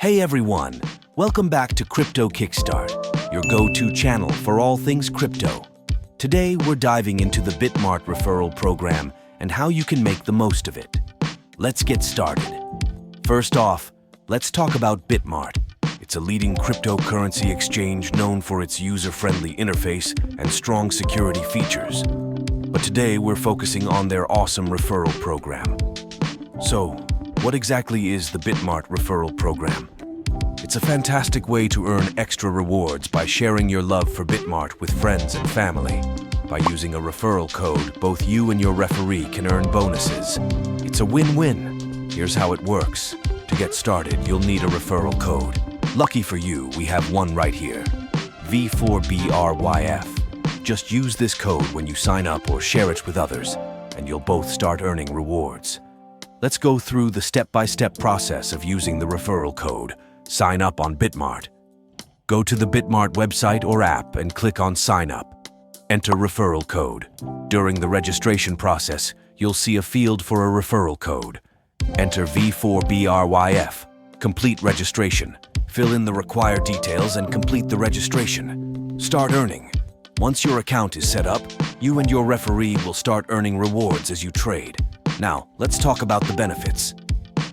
Hey everyone, welcome back to Crypto Kickstart, your go-to channel for all things crypto. Today we're diving into the Bitmart Referral Program and how you can make the most of it. Let's get started. First off, let's talk about Bitmart. It's a leading cryptocurrency exchange known for its user-friendly interface and strong security features. But today we're focusing on their awesome referral program. So, what exactly is the Bitmart Referral Program? It's a fantastic way to earn extra rewards by sharing your love for Bitmart with friends and family. By using a referral code, both you and your referee can earn bonuses. It's a win-win. Here's how it works. To get started, you'll need a referral code. Lucky for you, we have one right here. V4BRyF. Just use this code when you sign up or share it with others, and you'll both start earning rewards. Let's go through the step-by-step process of using the referral code. Sign up on Bitmart. Go to the Bitmart website or app and click on Sign Up. Enter referral code. During the registration process, you'll see a field for a referral code. Enter V4BRyF. Complete registration. Fill in the required details and complete the registration. Start earning. Once your account is set up, you and your referee will start earning rewards as you trade. Now, let's talk about the benefits.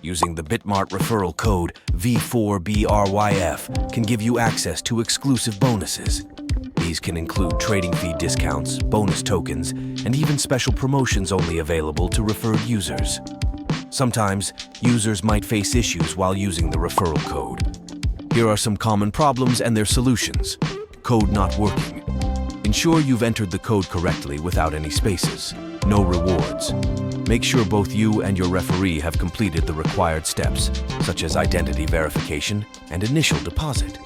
Using the Bitmart referral code V4BRyF can give you access to exclusive bonuses. These can include trading fee discounts, bonus tokens, and even special promotions only available to referred users. Sometimes, users might face issues while using the referral code. Here are some common problems and their solutions. Code not working. Ensure you've entered the code correctly without any spaces. No rewards. Make sure both you and your referee have completed the required steps, such as identity verification and initial deposit.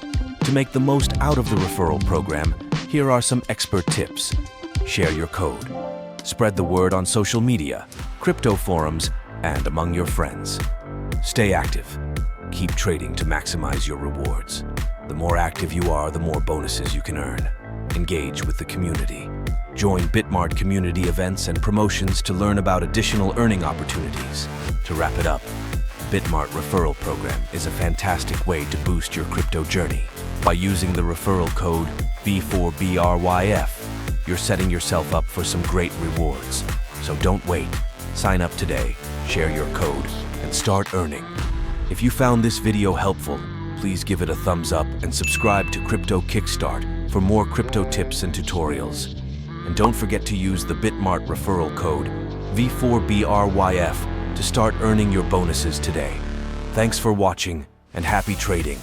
To make the most out of the referral program, here are some expert tips. Share your code. Spread the word on social media, crypto forums, and among your friends. Stay active. Keep trading to maximize your rewards. The more active you are, the more bonuses you can earn. Engage with the community. Join Bitmart community events and promotions to learn about additional earning opportunities. To wrap it up, Bitmart Referral Program is a fantastic way to boost your crypto journey. By using the referral code V4BRyF, you're setting yourself up for some great rewards. So don't wait. Sign up today, share your code, and start earning. If you found this video helpful, please give it a thumbs up and subscribe to Crypto Kickstart for more crypto tips and tutorials. And don't forget to use the Bitmart referral code V4BRyF to start earning your bonuses today. Thanks for watching and happy trading.